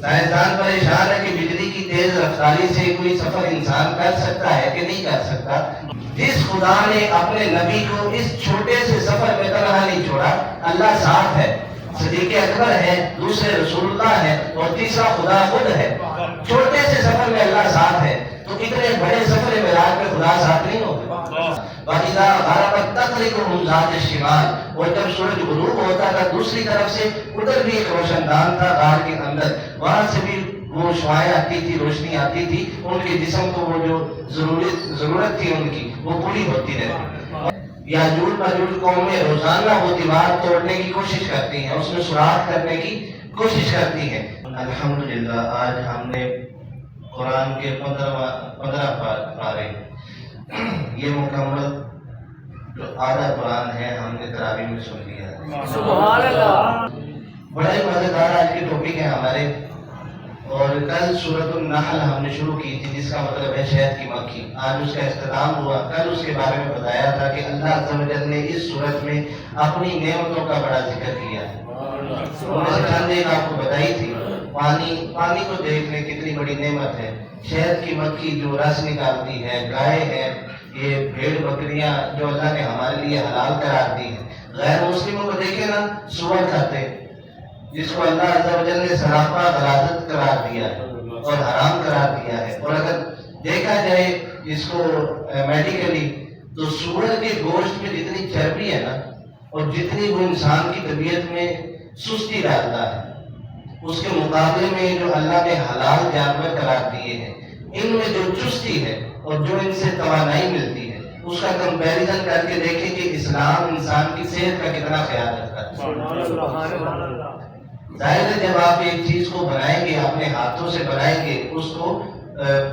سائنسدان پریشان ہے کہ بجلی کی تیز رفتاری سے کوئی سفر انسان کر سکتا ہے کہ نہیں کر سکتا۔ جس خدا نے اپنے نبی کو اس چھوٹے سے سفر میں تنہا نہیں چھوڑا، اللہ ساتھ ہے، صدیق اکبر ہے، دوسرے رسول اللہ ہے اور تیسرا خدا خود ہے۔ چھوٹے سے سفر میں اللہ ساتھ ہے تو اتنے بڑے سفر معراج میں خدا ساتھ نہیں ہوگا۔ وَإِذَا غَرَبَتْ تَقْرِضُهُمْ ذَاتَ الشِّمَالِ، اور جب سورج غروب ہوتا تھا دوسری طرف سے ادھر بھی ایک روشن دان تھا غار کے اندر، وہاں سے بھی وہ شعائیں آتی تھی، روشنی آتی تھی، ان کے جسم کو وہ جو ضرورت تھی ان کی وہ پوری ہوتی رہتی۔ یاجوج ماجوج قومیں روزانہ وہ دیوار توڑنے کی کوشش کرتی ہیں، اس میں سوراخ کرنے کی کوشش کرتی ہیں۔ الحمدللہ آج ہم نے قرآن کے 15 پارے یہ مکمل جو آدھا قرآن ہے ہم نے تراویح میں سن لیا۔ سبحان اللہ۔ بڑا ہی مزیدار آج کے ٹاپک ہے ہمارے، اور کل سورۃ النحل ہم نے شروع کی تھی جس کا مطلب ہے شہد کی مکھی۔ آج اس کا اختتام ہوا۔ کل اس کے بارے میں بتایا تھا کہ اللہ عز و جل نے اس سورت میں اپنی نعمتوں کا بڑا ذکر کیا ہے۔ انہوں نے چند ایک آپ کو بتائی تھی۔ پانی کو دیکھ لیں کتنی بڑی نعمت ہے، شہد کی مکھی جو رس نکالتی ہے، گائے ہے، یہ بھیڑ بکریاں جو اللہ نے ہمارے لیے حلال قرار دی ہیں۔ غیر مسلموں کو دیکھیں نا، سور کھاتے ہیں جس کو اللہ عز و جل نے سراپا غلاظت قرار دیا ہے اور حرام قرار دیا ہے۔ اور اگر دیکھا جائے اس کو میڈیکلی تو سور کے گوشت میں جتنی چربی ہے نا اور جتنی وہ انسان کی طبیعت میں سستی ڈالتا ہے، اس کے مقابلے میں جو اللہ نے حلال جانور قرار دیے ہیں ان میں جو چستی ہے اور جو ان سے توانائی ملتی ہے اس کا کمپیریزن کر کے دیکھیں کہ اسلام انسان کی صحت کا کتنا خیال رکھتا ہے۔ ظاہر ہے جب آپ ایک چیز کو بنائیں گے، اپنے ہاتھوں سے بنائیں گے، اس کو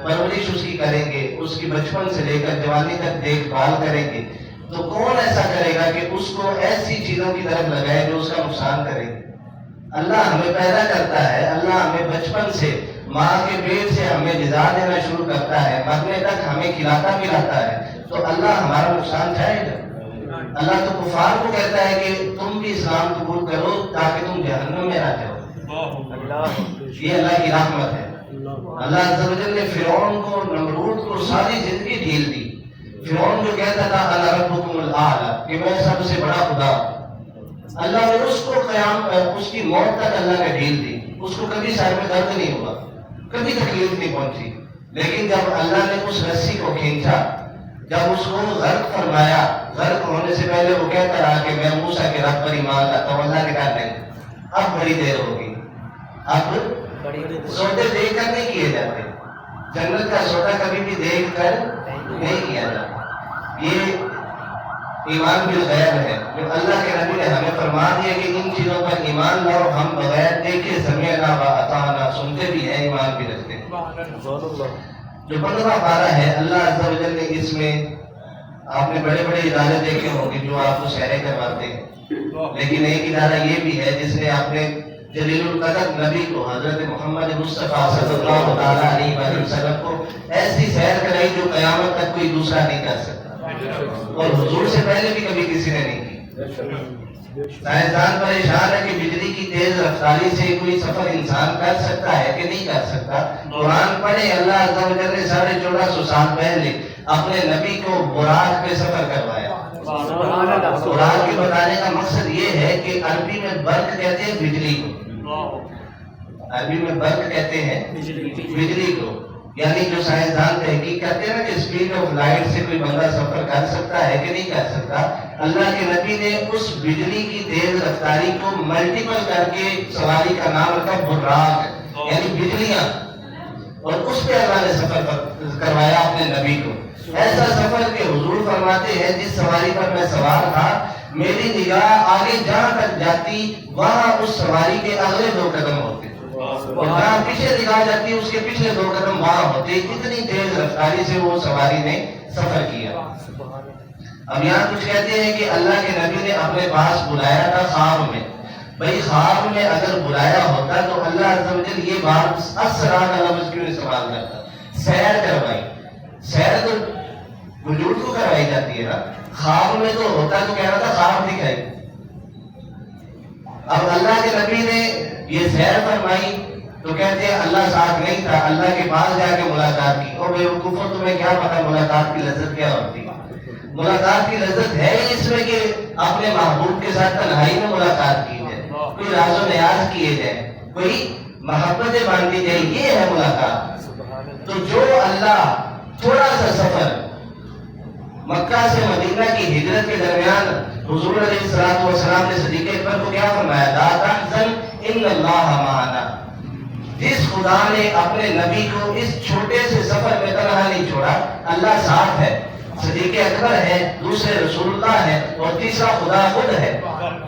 پرورش اس کی کریں گے، اس کی بچپن سے لے کر جوانی تک دیکھ بھال کریں گے، تو کون ایسا کرے گا کہ اس کو ایسی چیزوں کی طرف لگائے جو اس کا نقصان کرے گی؟ اللہ ہمیں پیدا کرتا ہے، اللہ ہمیں بچپن سے ماں کے پیٹ سے ہمیں غذا دینا شروع کرتا ہے، مرنے تک ہمیں کھلاتا پلاتا ہے، تو اللہ ہمارا نقصان چاہے گا؟ اللہ تو کفار کو کہتا ہے کہ تم بھی اسلام قبول کرو تاکہ تم جہنم میں نہ جاؤ۔ یہ اللہ کی رحمت ہے۔ اللہ عز و جل نے فرعون کو، نمرود کو ساری زندگی ڈھیل دی۔ فرعون جو کہتا تھا انا ربکم الاعلی کہ میں سب سے بڑا خدا، اللہ نے اس کو اس کی موت تک اللہ نے ڈھیل دی، اس کو کبھی سر میں درد نہیں ہوا، کبھی تکلیف نہیں پہنچی۔ لیکن جب اللہ نے اس رسی کو کھینچا، جب اس کو غرق فرمایا، غرق ہونے سے پہلے وہ کہتا رہا کہ میں موسیٰ کے رب پر ایمان لاتا ہوں، اللہ نے کہا نہیں، اب بڑی دیر ہوگی، اب سودے دیکھ کر نہیں کیے جاتے، جنت کا سودا کبھی بھی دیکھ کر نہیں کیا جاتا۔ یہ ایمان بالغیب ہے جو اللہ کے نبی نے ہمیں فرما دیا کہ ان چیزوں پر ایمان لاؤ، ہم بغیر دیکھے سمعنا و اطعنا، سنتے بھی ہیں، ایمان بھی رکھتے ہیں۔ جو 15واں پارہ ہے، اللہ عز و جل نے اس میں، آپ نے بڑے بڑے ادارے دیکھے ہوں گے جو آپ کو سیریں کرواتے ہیں، لیکن ایک ادارہ یہ بھی ہے جس نے اپنے جلیل القدر نبی کو، حضرت محمد مصطفیٰ صلی اللہ تعالیٰ علیہ وآلہ وسلم کو ایسی سیر کرائی جو قیامت تک کوئی دوسرا نہیں کر سکتا، اور حضور سے پہلے بھی کبھی کسی نے نہیں کی۔ سائنسدان پریشان ہے کہ بجلی کی تیز رفتاری سے کوئی سفر انسان کر سکتا ہے کہ نہیں کر سکتا۔ قرآن پڑھے، اللہ عز و جل نے 1450 سال پہلے اپنے نبی کو براق پہ سفر کروایا۔ قرآن کے بتانے کا مقصد یہ ہے کہ عربی میں برق کہتے ہیں بجلی کو، عربی میں برق کہتے ہیں بجلی کو، یعنی جو سائنسدان تحقیق کرتے ہیں نا کہ اسپیڈ آف لائٹ سے کوئی بندہ سفر کر سکتا ہے کہ نہیں کر سکتا، اللہ کے نبی نے اس بجلی کی تیز رفتاری کو ملٹیپل کر کے سواری کا نام رکھا براق، یعنی بجلیاں، اور اس پہ اللہ نے سفر کروایا اپنے نبی کو۔ ایسا سفر کہ حضور فرماتے ہیں جس سواری پر میں سوار تھا میری نگاہ آگے جہاں تک جاتی وہاں اس سواری کے اگلے 2 قدم ہوتے، اور جہاں پیچھے نگاہ جاتی اس کے پچھلے 2 قدم وہاں ہوتے۔ اتنی تیز رفتاری سے وہ سواری نے سفر کیا۔ اب یہاں کچھ کہتے ہیں کہ اللہ کے نبی نے اپنے پاس بلایا تھا خواب میں۔ بھائی خواب میں اگر بلایا ہوتا تو اللہ عز و جل یہ بات اسرا کا لفظ کیوں استعمال کرتا؟ سیر کروائی، سیر تو وجود کو کروائی جاتی ہے نا، خواب میں تو ہوتا تو کہہ رہا تھا خواب دکھائی۔ اب اللہ کے نبی نے یہ سیر فرمائی تو کہتے ہیں اللہ ساتھ نہیں تھا، اللہ کے پاس جا کے ملاقات کی۔ اور بیوقوفوں تمہیں کیا پتا ملاقات کی لذت کیا ہوتی ہے؟ ملاقات کی لذت ہے اس میں کہ اپنے محبوب کے ساتھ تنہائی میں ملاقات کی جائے، کوئی راز و نیاز کیے جائے، کوئی محبتیں باندھی جائے، یہ ہے ملاقات۔ تو جو اللہ تھوڑا سا سفر مکہ سے مدینہ کی ہجرت کے درمیان حضور علیہ الصلوۃ والسلام نے صدیق اکبر کو کیا فرمایا؟ لا تحزن ان اللہ معنا۔ جس خدا نے اپنے نبی کو اس چھوٹے سے سفر میں تنہا نہیں چھوڑا، اللہ ساتھ ہے، صدیق اکبر ہے، دوسرے رسول اللہ ہے، اور تیسرا خدا خود ہے۔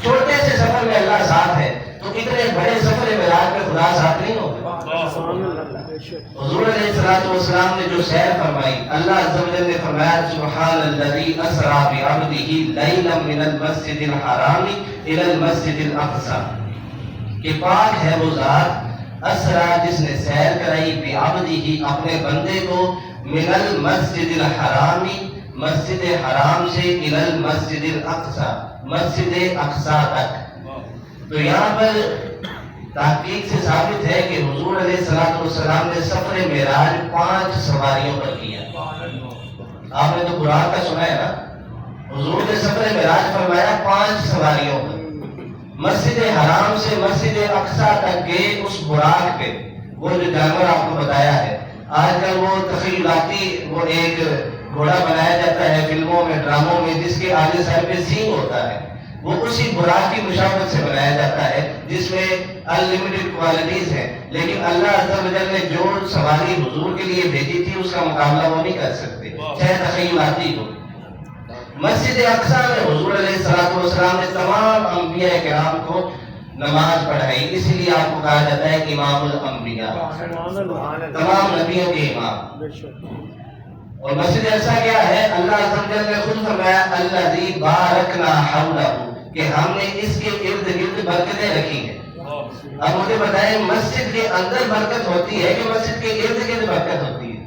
چھوٹے سے سفر میں اللہ ساتھ ہے، تو اتنے بڑے سفر معراج میں خدا ساتھ نہیں ہوگا؟ حضور علیہ الصلوۃ والسلام نے جو سیر فرمائی، اللہ عز و جل نے فرمایا سبحان الذی اسری بعبدہ لیلا من المسجد الحرام الی المسجد الاقصی، کہ پاک ہے وہ ذات اسرا جس نے سیر کرائی بعبدہ اپنے بندے کو من المسجد الحرام مسجد حرام سے الی المسجد الاقصی مسجد اقصی تک۔ تو یہاں پر تحقیق سے ثابت ہے کہ حضور علیہ الصلوۃ والسلام نے سفر معراج 5 سواریوں پر کیا۔ آپ نے تو قرآن کا سنا ہے نا، حضور نے سفر معراج فرمایا 5 سواریوں پر، مسجد حرام سے مسجد اقصی تک کے اس براق پہ، وہ جو جانور آپ کو بتایا ہے۔ آج کل وہ تخیلاتی وہ ایک گھوڑا بنایا جاتا ہے فلموں میں، ڈراموں میں، جس کے آگے سر پہ سینگ ہوتا ہے، وہ اسی براق کی مشابہت سے بنایا جاتا ہے، جس میں انلمیٹڈ کوالٹیز ہیں، لیکن اللہ عز و جل نے جو سواری حضور کے لیے بھیجی تھی اس کا مقابلہ وہ نہیں کر سکتے، چاہے تخیلاتی ہو۔ مسجد اقصی میں حضور علیہ الصلوۃ والسلام نے تمام انبیاء کرام کو نماز پڑھائی، اسی لیے آپ کو کہا جاتا ہے امام الانبیاء، تمام نبیوں کے امام۔ اور مسجد ایسا کیا ہے؟ اللہ عز و جل نے خود فرمایا الذی بارکنا حولہ، کہ ہم نے اس کے ارد گرد برکتیں رکھی ہیں۔ اب مجھے بتائیں مسجد کے اندر برکت ہوتی ہے کہ مسجد کے ارد گرد برکت ہوتی ہے؟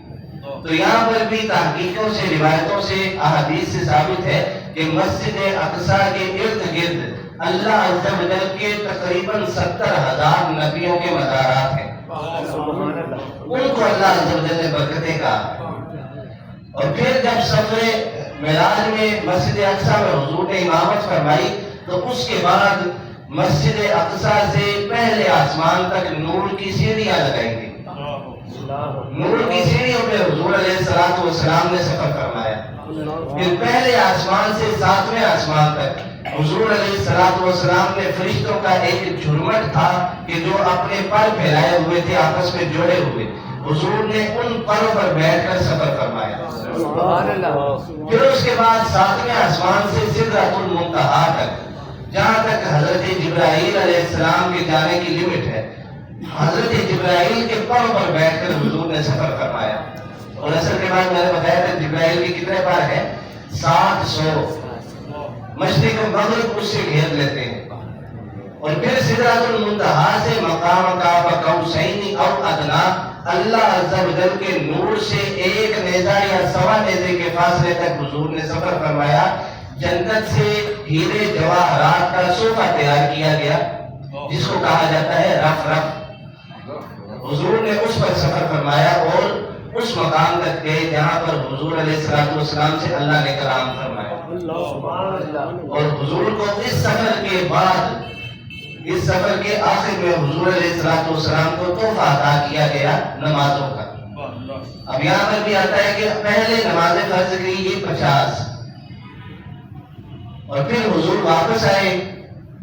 تو یہاں پر بھی تحقیقوں سے، روایتوں سے، احادیث سے ثابت ہے کہ مسجد اقصی کے ارد گرد اللہ عز و جل کے تقریباً 70,000 نبیوں کے مزارات ہیں، ان کو اللہ عز و جل نے برکتیں کہا۔ اور پھر جب سفر معراج میں مسجد اقصی میں حضور نے امامت فرمائی، تو اس کے بعد مسجد اقصی سے پہلے آسمان تک نور کی سیڑھیاں لگائی گئی۔ نور کی سیڑھیوں پہ حضور علیہ الصلوۃ والسلام نے سفر فرمایا۔ پھر پہلے آسمان سے 7ویں آسمان تک حضور علیہ الصلوۃ والسلام نے فرشتوں کا ایک جھرمٹ تھا کہ جو اپنے پر پھیلائے ہوئے تھے، آپس میں جڑے ہوئے، حضور نے ان پروں پر بیٹھ کر سفر فرمایا۔ پھر اس کے بعد 7ویں آسمان سے سدرۃ المنتہا تک، جہاں تک حضرت جبرائیل علیہ السلام کے جانے کی لمٹ ہے، حضرت جبرائیل کے پروں پر بیٹھ کر حضور نے سفر فرمایا۔ اور اصل کے بعد میں نے بتایا تھا جبرائیل کے کتنے پر ہیں؟ 700، مشرق و مغرب اس سے گھیر لیتے ہیں۔ اور پھر سدرۃ المنتہا سے مقام قاب قوسین او ادنا، اللہ عز و جل کے نور سے 1 نیزہ یا سوا نیزے کے فاصلے تک حضور نے سفر فرمایا۔ جنت سے ہیرے جواہرات کا صوفہ تیار کیا گیا، جس کو کہا جاتا ہے رف رف، حضور نے اس پر سفر فرمایا اور اس مقام تک گئے جہاں پر حضور علیہ الصلوۃ والسلام سے اللہ نے کلام فرمایا۔ اور حضور کو اس سفر کے بعد، اس سفر کے آخر میں حضور علیہ الصلوۃ والسلام کو تحفہ عطا کیا گیا نمازوں کا۔ اب یہاں پر بھی آتا ہے کہ پہلے نماز فرض کی یہ 50، اور پھر حضور واپس آئے،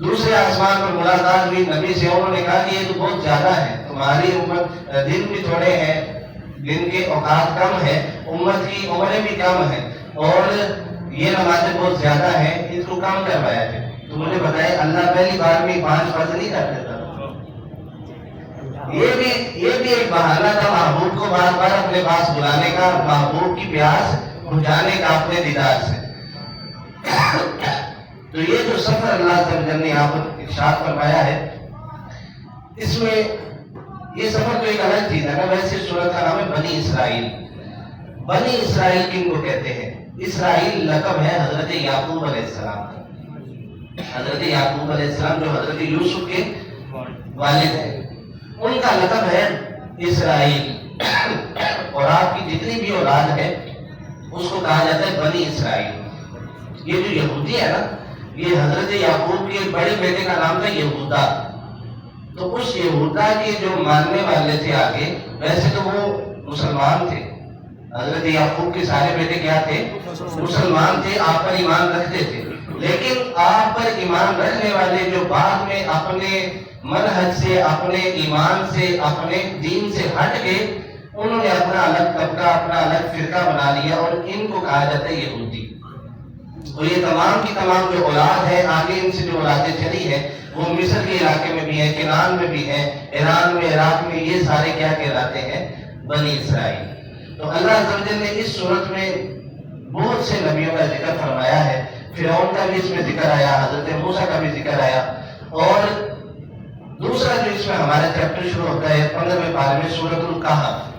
دوسرے آسمان پر ملاقات ہوئی نبی سے، انہوں نے کہا کہ یہ تو بہت زیادہ ہے، تمہاری امت دن بھی تھوڑے ہیں، دن کے اوقات کم ہے، امت کی عمریں بھی کم ہیں، اور یہ نمازیں بہت زیادہ ہیں، اس کو کم کروایا ہے۔ تو مجھے بتائے اللہ پہلی بار میں 5 فرض نہیں کر دیتا؟ یہ بھی ایک بہانہ تھا محبوب کو بار بار اپنے پاس بلانے کا، محبوب کی پیاس بجھانے کا اپنے دیدار سے۔ تو یہ جو سفر اللہ عز و جل نے یہاں پر ارشاد فرمایا ہے، اس میں یہ سفر تو ایک الگ چیز ہے نا۔ ویسے سورت کا نام ہے بنی اسرائیل۔ بنی اسرائیل کن کو کہتے ہیں؟ اسرائیل لقب ہے حضرت یعقوب علیہ السلام کا۔ حضرت یعقوب علیہ السلام جو حضرت یوسف کے والد ہیں، ان کا لقب ہے اسرائیل، اور آپ کی جتنی بھی اولاد ہے اس کو کہا جاتا ہے بنی اسرائیل۔ یہ جو یہودی ہے نا، یہ حضرت یعقوب کے بڑے بیٹے کا نام تھا یہودا، تو اس یہودا کے جو ماننے والے تھے آگے، ویسے تو وہ مسلمان تھے، حضرت یعقوب کے سارے بیٹے کیا تھے؟ مسلمان تھے، آپ پر ایمان رکھتے تھے، لیکن آپ پر ایمان رکھنے والے جو بعد میں اپنے منہج سے، اپنے ایمان سے، اپنے دین سے ہٹ کے انہوں نے اپنا الگ طبقہ، اپنا الگ فرقہ بنا لیا، اور ان کو کہا جاتا ہے یہودی۔ اور یہ تمام کی تمام جو اولاد ہے، آگے ان سے جو اولادیں چلی ہیں، وہ مصر کے علاقے میں بھی ہیں، کنعان میں بھی ہیں، ایران میں، عراق میں، یہ سارے کیا کہلاتے ہیں؟ بنی اسرائیل۔ تو اللہ عز و جل نے اس صورت میں بہت سے نبیوں کا ذکر فرمایا ہے، فرعون کا بھی اس میں ذکر آیا، حضرت موسیٰ کا بھی ذکر آیا، اور دوسرا جو اس میں ہمارا چیپٹر شروع ہوتا ہے 15ویں پارے میں، سورۃ الکہف۔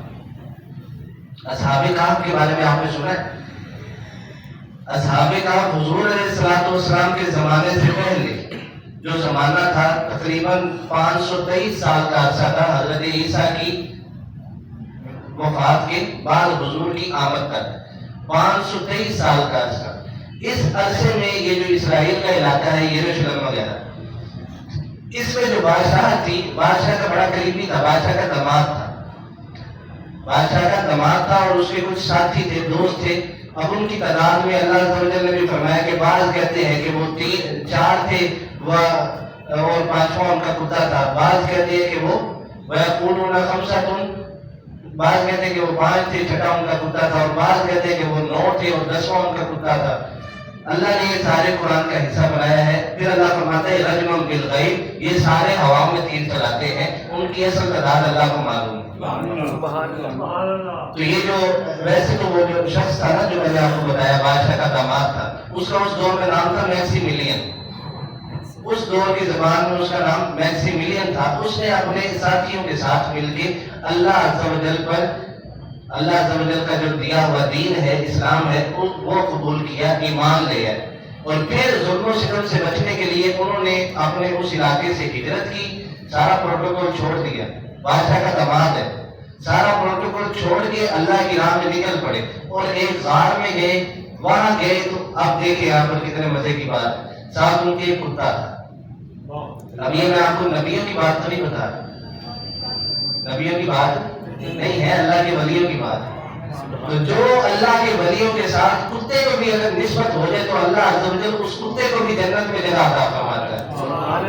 اصحاب کہف کے بارے میں آپ نے سنا ہے؟ اصحاب کہف حضور علیہ السلام کے زمانے سے پہلے جو زمانہ تھا، تقریباً 523 سال کا عرصہ تھا حضرت عیسیٰ کی وفات کے بعد حضور کی آمد تک، 523 سال کا عرصہ۔ اس عرصے میں یہ جو اسرائیل کا علاقہ ہے، یروشلم وغیرہ، اس میں جو بادشاہ تھی، بادشاہ کا بڑا قریبی تھا، بادشاہ کا داماد تھا، بادشاہ کا داماد تھا، اور اس کے کچھ ساتھی تھے، دوست تھے۔ اب ان کی تعداد میں اللہ عز و جل نے بھی فرمایا کہ بعض کہتے ہیں کہ وہ 4 تھے اور 5واں ان کا کتا تھا، بعض کہتے ہیں کہ وہ وَيَقُولُونَ خَمْسَةٌ، بعض کہتے ہیں کہ وہ 5 تھے، 6واں ان کا کتا تھا، اور بعض کہتے ہیں کہ وہ 9 تھے اور 10واں ان کا کتا تھا۔ اللہ نے یہ سارے قرآن کا حصہ بنایا ہے۔ پھر اللہ فرماتا ہے رجم بالغیب، یہ سارے ہوا میں تیر چلاتے ہیں، ان کی اصل تعداد اللہ کو معلوم ہے۔ تو یہ جو ویسے تو وہ جو شخص تھا نا، جو میں نے آپ کو بتایا بادشاہ کا داماد تھا، اس کا اس دور میں نام تھا میکسیمیلین۔ اس دور کی زبان میں اس کا نام میکسیمیلین تھا۔ اس نے اپنے ساتھیوں کے ساتھ مل کے اللہ عز و جل پر، اللہ عز و جل کا جو دیا ہوا دین ہے، اسلام ہے، وہ قبول کیا، ایمان لے آئے، اور پھر ظلم و ستم سے بچنے کے لیے انہوں نے اپنے اس علاقے سے ہجرت کی، سارا پروٹوکول چھوڑ دیا، بادشاہ کا داماد ہے، سارا پروٹوکول چھوڑ کے اللہ کی راہ میں نکل پڑے، اور ایک غار میں گئے۔ وہاں گئے تو اب دیکھیں یہاں پر کتنے مزے کی بات، ساتھ ان کے ایک کتا تھا۔ اب یہ میں آپ کو نبیوں کی بات تو نہیں بتا رہا، نبیوں کی بات نہیں ہے، اللہ کے ولیوں کی بات ہے۔ تو جو اللہ کے ولیوں کے ساتھ کتے کو بھی اگر نسبت ہو جائے تو اللہ عز و جل اس کتے کو بھی جنت میں جگہ عطا فرماتا ہے۔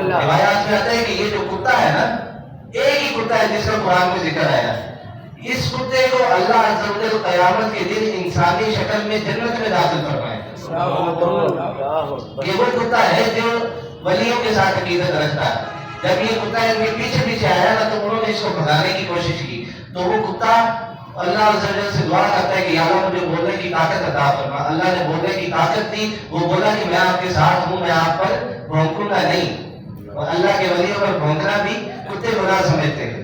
روایات میں آتا ہے کہ یہ جو کتا ہے نا، ایک ہی کتا ہے جس کا قرآن میں ذکر آیا، اس کتے کو اللہ عز و جل قیامت کے دن انسانی شکل میں جنت میں داخل فرمائے۔ یہ وہ کتا ہے جو ولیوں کے ساتھ عقیدت رکھتا ہے۔ جب یہ کتا ان کے پیچھے پیچھے آیا نا، تو انہوں نے اس کو بھگانے کی کوشش کی، تو وہ کتا اللہ عز و جل سے دعا کرتا ہے کہ یا اللہ مجھے بولنے کی طاقت عطا فرما۔ اللہ نے بولنے کی طاقت دی، وہ بولا کہ میں آپ کے ساتھ ہوں، میں آپ پر بھونکوں گا نہیں۔ اور اللہ کے ولیوں پر بھونکنا بھی کتے گناہ سمجھتے ہیں،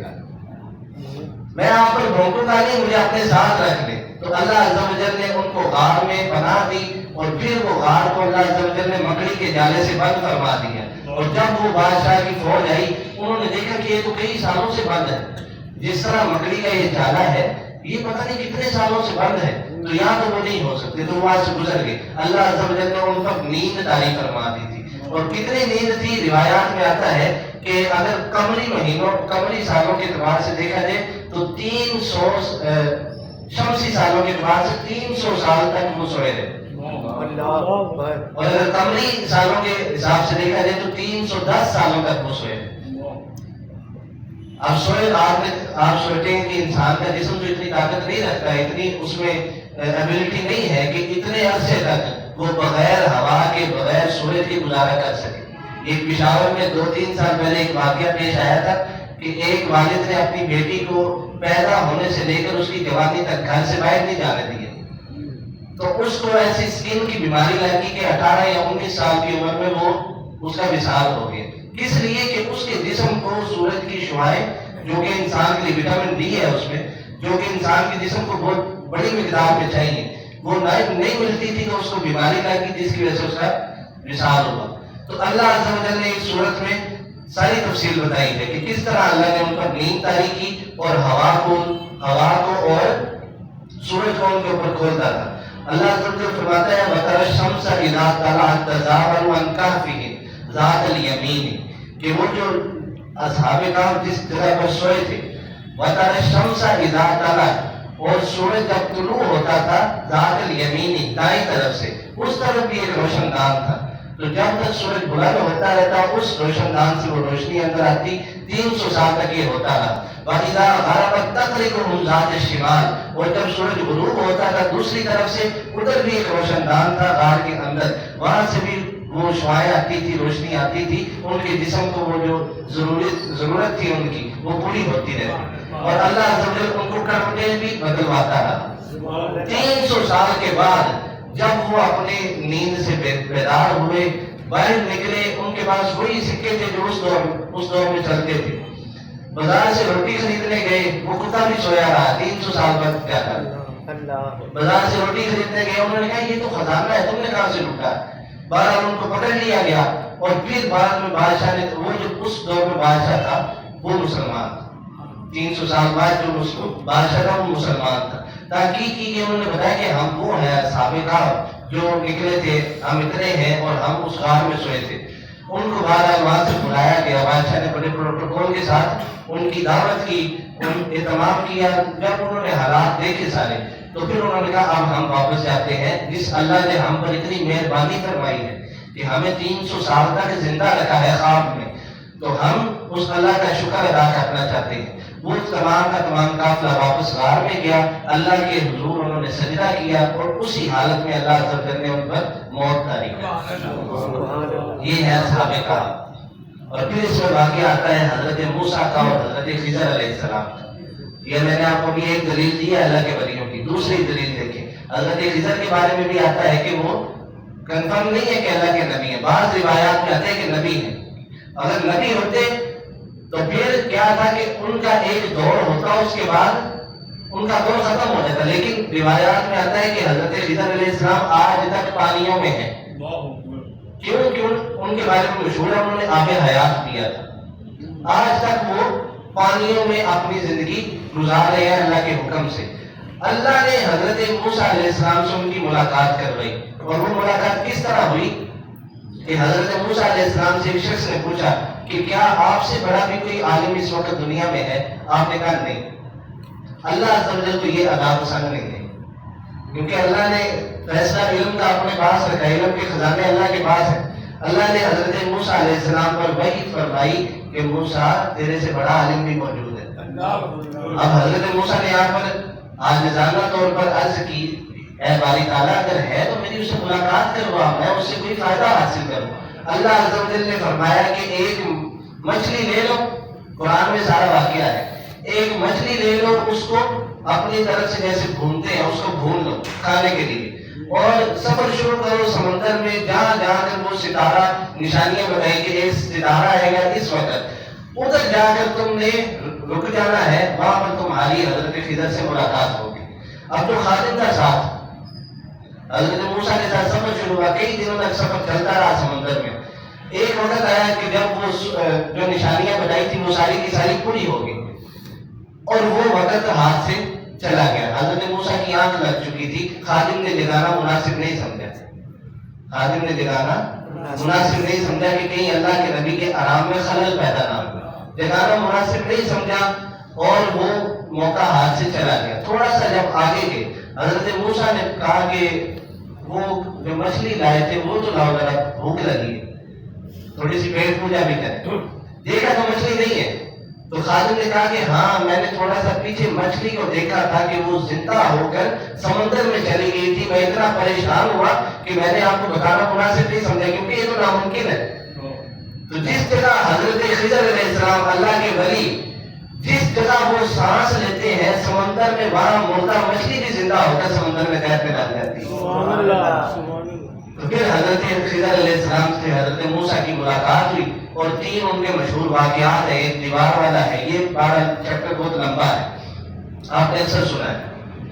میں آپ پر بھونکوں گا نہیں، مجھے اپنے ساتھ رکھ لے۔ تو اللہ عز و جل نے ان کو غار میں پناہ دی، اور پھر وہ غار کو اللہ عز و جل نے مکڑی کے جالے سے بند فرما دیا۔ اور جب وہ بادشاہ کی فوج آئی، انہوں نے دیکھا کہ یہ تو کئی سالوں سے بند ہے، جس طرح مکڑی کا یہ جالا ہے، یہ پتہ نہیں کتنے سالوں سے بند ہے، تو یہاں تو وہ نہیں ہو سکتے، تو وہاں سے گزر گئے۔ اللہ عز و جل نے ان پر نیند طاری فرما دی تھی، اور کتنی نیند تھی، روایات میں آتا ہے کہ اگر قمری سالوں کے اعتبار سے دیکھا جائے تو 300 شمسی سالوں کے اعتبار سے 300 سال تک وہ سوئے رہے، اور اگر قمری سالوں کے حساب سے دیکھا جائے تو 310 سالوں تک وہ سوئے۔ اب آپ سوچیں کہ انسان کا جسم تو اتنی طاقت نہیں رکھتا ہے، اتنی اس میں ایبلٹی نہیں ہے کہ اتنے عرصے تک وہ بغیر ہوا کے، بغیر سورج کے گزارا کر سکے۔ ایک پشاور میں 2-3 سال پہلے ایک واقعہ پیش آیا تھا کہ ایک والد نے اپنی بیٹی کو پیدا ہونے سے لے کر اس کی جوانی تک گھر سے باہر نہیں جانے دیے، تو اس کو ایسی اسکن کی بیماری لگی کہ 18 یا 19 سال کی عمر میں وہ اس کا وصال ہو گیا۔ کس لیے کہ اس کے جسم کو سورج کی شعاعیں، جو کہ انسان کے لیے وٹامن ڈی ہے اس میں، جو کہ انسان کے جسم کو بہت بڑی مقدار میں چاہیے، وہ نہیں ملتی تھی، تو اس کو بیماری لگی جس کی وجہ سے اس کا وصال ہوا۔ تو اللہ عز و جل نے اس صورت میں ساری تفصیل بتائی ہے کہ کس طرح اللہ نے ان پر نیند طاری کی اور ہوا کو اور سورج کو ان کے اوپر کھولتا تھا. اللہ عز و جل فرماتا ہے وَتَرَى الشَّمْسَ إِذَا طَلَعَتْ تَزَاوَرُ عَنْ كَهْفِهِمْ ذَاتَ الْيَمِينِ کہ وہ جو اصحاب کہف جس جگہ پر سوئے تھے وَتَرَى الشَّمْسَ إِذَا طَلَعَتْ اور سورج جب طلوع ہوتا تھا ذات الیمین دائیں طرف سے اس طرف بھی ایک روشن دان تھا. تو جب تک سورج بلند ہوتا رہتا اس روشن دان سے وہ روشنی اندر آتی 300 سال تک یہ ہوتا رہا. وَإِذَا غَرَبَتْ تَقْرِضُهُمْ ذَاتَ الشِّمَالِ اور جب سورج غروب ہوتا تھا دوسری طرف سے ادھر بھی ایک روشن دان تھا غار کے اندر وہاں سے بھی وہ شعائیں آتی تھی روشنی آتی تھی ان کے جسم کو وہ جو ضرورت تھی ان کی وہ پوری ہوتی رہتی اور اللہ عز و جل ان کو کرتے بھی بدلواتا رہا. 300 سال کے بعد جب وہ اپنے نیند سے بیدار ہوئے باہر نکلے ان کے پاس وہی سکے تھے جو اس دور میں چلتے تھے. بازار سے روٹی خریدنے گئے وہ کتا بھی سویا رہا 300 سال بعد کیا کرنا. بازار سے روٹی خریدنے گئے انہوں نے کہا یہ تو خزانہ ہے تم نے کہاں سے لوٹا. بہرحال ان کو پکڑ لیا گیا اور پھر بعد میں بادشاہ نے وہ جو اس دور میں بادشاہ تھا وہ مسلمان تھا. 300 سال بعد جو اس کو بادشاہ تھا وہ مسلمان تھا. تحقیق کی کہ انہوں نے بتایا کہ ہم وہ ہیں اصحاب کہف جو نکلے تھے ہم اتنے ہیں اور ہم اس غار میں سوئے تھے. ان کو بہرحال وہاں سے بلایا گیا بادشاہ نے بڑے پروٹوکول کے ساتھ ان کی دعوت کی اہتمام کیا. جب انہوں نے حالات دیکھے سارے تو پھر انہوں نے کہا اب ہم واپس جاتے ہیں. جس اللہ نے ہم پر اتنی مہربانی فرمائی ہے کہ ہمیں 300 سال تک زندہ رکھا ہے خواب میں تو ہم اس اللہ کا شکر ادا کرنا چاہتے ہیں. وہ تمام کا تمام قافلہ واپس غار میں گیا. اللہ کے حضور انہوں نے سجدہ کیا اور اسی حالت میں اللہ عز و جل نے ان پر موت طاری کی. یہ ہے اصحاب کہف. اور پھر اس میں واقعہ آتا ہے حضرت موسیٰ کا اور حضرت خضر علیہ السلام کا. یہ میں نے آپ کو بھی ایک دلیل دی ہے اللہ کے ولیوں کی. دوسری دلیل دیکھیں حضرت خضر کے بارے میں بھی آتا ہے کہ وہ کنفرم نہیں ہے کہ اللہ کے نبی ہیں. بعض روایات میں آتے ہیں کہ نبی ہیں. اگر نبی ہوتے تو پھر کیا تھا کہ ان کا ایک دور ہوتا اس کے بعد ان کا دور ختم ہو جاتا. لیکن روایات میں آتا ہے کہ حضرت خضر علیہ السلام آج تک پانیوں میں ہیں. کیوں ان کے بارے میں مشہور ہے انہوں نے آب حیات دیا تھا. آج تک وہ پانیوں میں اپنی زندگی گزار رہے ہیں اللہ کے حکم سے. اللہ نے حضرت موسیٰ علیہ السلام سے ان کی ملاقات کروائی اور وہ ملاقات کس طرح ہوئی کہ حضرت موسیٰ علیہ السلام سے ایک شخص نے پوچھا کہ کیا آپ سے بڑا بھی کوئی عالم اس وقت دنیا میں ہے؟ آپ نے کہا نہیں. اللہ عز و جل کو یہ ادا پسند نہیں ہے کیونکہ اللہ نے فیصلہ علم کا اپنے پاس رکھا. علم کے خزانے اللہ کے پاس ہے. اللہ نے حضرت موسیٰ علیہ السلام پر وحی فرمائی کہ موسیٰ تیرے سے بڑا عالم بھی موجود ہے. اب حضرت موسیٰ نے یہاں پر عاجزانہ طور پر عرض کی اے باری تعالیٰ اگر ہے تو میری اسے ملاقات کروا میں اس سے کوئی فائدہ حاصل کروں. اللہ عز و جل نے فرمایا کہ ایک مچھلی لے لو. قرآن میں سارا واقعہ ہے. ایک مچھلی لے لو اس کو اپنی طرف سے جیسے بھونتے ہیں اس کو بھون لو کھانے کے لیے اور سفر شروع کرو سمندر میں جہاں جہاں کر وہ ستارہ نشانیاں بتائی کہ ایک ستارہ آئے گا اس وقت ادھر جا کر تم نے رک جانا ہے. وہاں پر تمہاری حضرت خضر سے ملاقات ہوگی. اب تو خادم تھا ساتھ حضرت موسیٰ کے ساتھ سفر شروع ہوا. کئی دنوں تک سفر چلتا رہا سمندر میں. ایک وقت آیا کہ جب وہ جو نشانیاں بتائی تھی وہ ساری کی ساری پوری ہو گئی اور وہ وقت ہاتھ سے چلا گیا. حضرت موسیٰ کی آنکھ لگ چکی تھی. خادم نے جگانا مناسب نہیں سمجھا. خادم نے جگانا مناسب نہیں سمجھا کہ کہیں اللہ کے نبی کے آرام میں خلل پیدا نہ ہو. جگانا مناسب نہیں سمجھا اور وہ موقع ہاتھ سے چلا گیا. تھوڑا سا جب آگے گئے حضرت موسیٰ نے کہا کہ وہ جو مچھلی لائے تھے وہ تو لاؤ ذرا بھوک لگی ہے تھوڑی سی پیٹ پوجا بھی کریں. دیکھا تو مچھلی نہیں ہے تو خادم نے کہا کہ ہاں میں نے تھوڑا سا پیچھے مچھلی کو دیکھا تھا کہ وہ زندہ ہو کر سمندر میں چلی گئی تھی. میں اتنا پریشان ہوا کہ میں نے آپ کو بتانا مناسب نہیں سمجھا کیونکہ یہ تو ناممکن ہے. تو جس جگہ حضرت خضر علیہ السلام اللہ کے ولی جس جگہ وہ سانس لیتے ہیں سمندر میں وہاں مردہ مچھلی بھی زندہ ہو کر سمندر میں تیرنے لگ جاتی ہے. تو پھر حضرت خضر علیہ السلام سے حضرت موسیٰ کی ملاقات ہوئی اور 3 ان کے مشہور واقعات ہیں. ایک دیوار والا ہے یہ 12 چیپٹر بہت لمبا ہے آپ نے اکثر سنا ہے.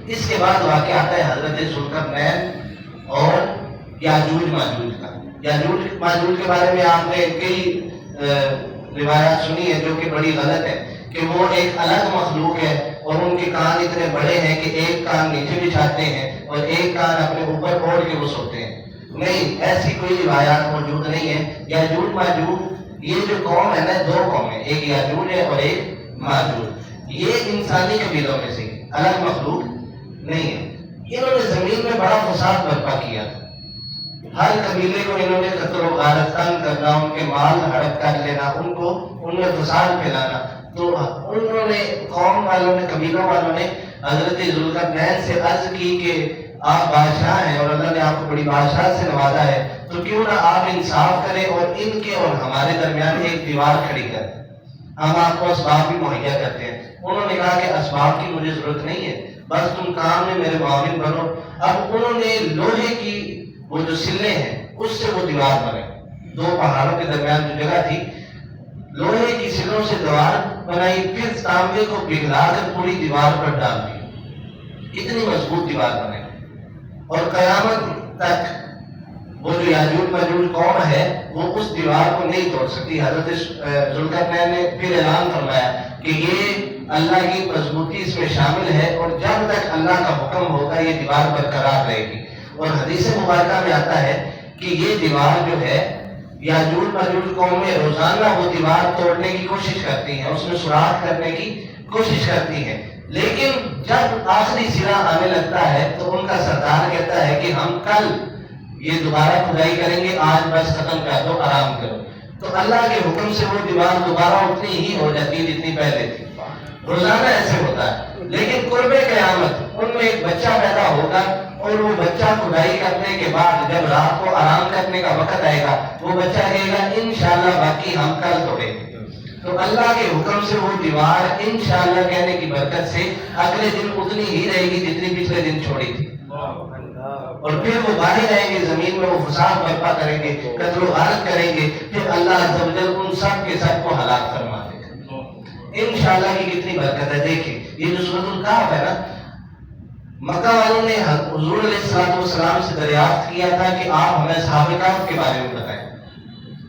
اس کے بعد واقعہ آتا ہے حضرت ذوالقرنین اور یاجوج ماجوج کا. یاجوج ماجوج کے بارے میں آپ نے کئی روایات سنی ہے جو کہ بڑی غلط ہے کہ وہ ایک الگ مخلوق ہے اور ان کے کان اتنے بڑے ہیں کہ ایک کان نیچے بچھاتے ہیں اور ایک کان اپنے اوپر اوڑھ کے وہ سوتے ہیں. نہیں، ایسی کوئی روایات موجود نہیں ہے. یاجوج ماجوج یہ جو قوم ہے نا، دو قومیں، ایک یاجوج ہے اور ایک ماجوج. یہ انسانی قبیلوں میں سے الگ مخلوق نہیں ہے. انہوں نے زمین میں بڑا فساد برپا کیا. ہر قبیلے کو انہوں نے قتل و غارت تنگ کرنا، ان کے مال ہڑپ کر لینا، ان میں فساد پھیلانا. تو انہوں نے قوم والوں نے، قبیلوں والوں نے حضرت ذوالقرنین سے عرض کی کہ آپ بادشاہ ہیں اور اللہ نے آپ کو بڑی بادشاہ سے نوازا ہے، تو کیوں نہ آپ انصاف کریں اور ان کے اور ہمارے درمیان ایک دیوار کھڑی کریں، ہم آپ کو اسباب بھی مہیا کرتے ہیں. انہوں نے کہا کہ اسباب کی مجھے ضرورت نہیں ہے، بس تم کام میں میرے معاون بنو. اب انہوں نے لوہے کی وہ جو سلے ہیں اس سے وہ دیوار بنے. دو پہاڑوں کے درمیان جو جگہ تھی، لوہے کی سلوں سے دیوار بنائی، پھر تانبے کو پگھلا کر پوری دیوار پر ڈال دی. اتنی مضبوط دیوار بنے اور قیامت تک وہ جو یاجوج ماجوج قوم ہے وہ اس دیوار کو نہیں توڑ سکتی. حضرت ذوالقرنین نے پھر اعلان فرمایا کہ یہ اللہ کی مضبوطی اس میں شامل ہے اور جب تک اللہ کا حکم ہوگا یہ دیوار برقرار رہے گی. اور حدیث مبارکہ میں آتا ہے کہ یہ دیوار جو ہے یاجوج ماجوج قومیں روزانہ وہ دیوار توڑنے کی کوشش کرتی ہیں، اس میں سوراخ کرنے کی کوشش کرتی ہیں، لیکن جب آخری سرا آنے لگتا ہے تو ان کا سردار کہتا ہے کہ ہم کل یہ دوبارہ کھدائی کریں گے، آج بس ختم کر دو، آرام کرو. تو اللہ کے حکم سے وہ دیوار دوبارہ اتنی ہی ہو جاتی ہے جتنی پہلے تھی. روزانہ ایسے ہوتا ہے. لیکن قرب قیامت ان میں ایک بچہ پیدا ہوگا اور وہ بچہ کھدائی کرنے کے بعد جب رات کو آرام کرنے کا وقت آئے گا وہ بچہ کہے گا انشاءاللہ باقی ہم کل توڑیں گے. تو اللہ کے حکم سے وہ دیوار انشاءاللہ کہنے کی برکت سے اگلے دن اتنی ہی رہے گی جتنی پچھلے دن چھوڑی تھی. اور پھر وہ باہر آئیں گے، زمین میں وہ فساد برپا کریں گے، قتل و غارت کریں گے، پھر اللہ عز و جل ان سب کے سب کو ہلاک فرما دے گا. انشاءاللہ کی کتنی برکت ہے. دیکھیں یہ جو سورۃ الکہف ہے نا، مکہ والوں نے حضور علیہ السلام سے دریافت کیا تھا کہ آپ ہمیں اصحاب کہف کے بارے میں بتائیں.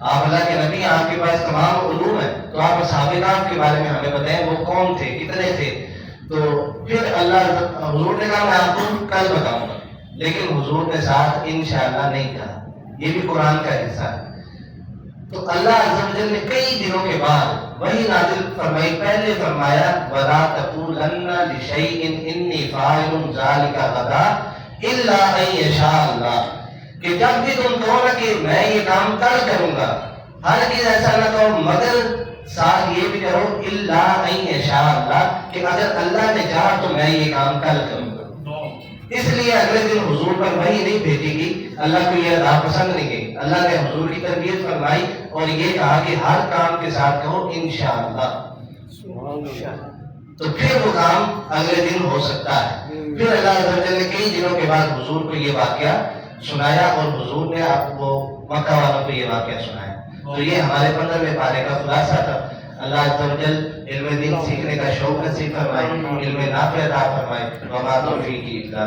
آپ اللہ کے نبی، آپ کے پاس تمام علوم ہے، تو آپ اصحاب کہف کے بارے میں ہمیں بتائیں، وہ کون تھے، کتنے تھے. تو پھر حضور نے کہا میں آپ کو کل بتاؤں گا، لیکن حضور نے ساتھ انشاءاللہ نہیں کہا. یہ بھی قرآن کا حصہ ہے. تو اللہ عز و جل نے کئی دنوں کے بعد وہی نازل فرمائی. پہلے فرمایا وَلَا تَقُولَنَّ لِشَيْءٍ إِنِّي فَاعِلٌ ذَلِكَ غَدًا إِلَّا أَن يَشَاءَ اللَّهُ، کہ جب بھی تم کہو نا کہ میں یہ کام کل کروں گا، ہر چیز ایسا نہ کہو مگر ساتھ یہ بھی کرو إِلَّا أَن يَشَاءَ اللَّهُ، کہ اگر اللہ نے چاہا تو میں یہ کام کل کروں گا. اس لیے اگلے دن حضور پر وحی نہیں بھیجی گئی. اللہ کو یہ ادا پسند نہیں گئی. اللہ نے حضور کی تربیت فرمائی اور یہ کہا کہ ہر کام کے ساتھ کہو انشاءاللہ. تو پھر وہ کام اگلے دن ہو سکتا ہے. پھر اللہ عز و جل نے کئی دنوں کے بعد حضور کو یہ واقعہ سنایا اور حضور نے آپ کو مکہ والوں کو یہ واقعہ سنایا. تو یہ ہمارے 15ویں پارے کا خلاصہ تھا. اللہ عز و جل علم دین سیکھنے کا شوق نصیب فرمائے، علم نافع عطا فرمائے. وما توفیقی الا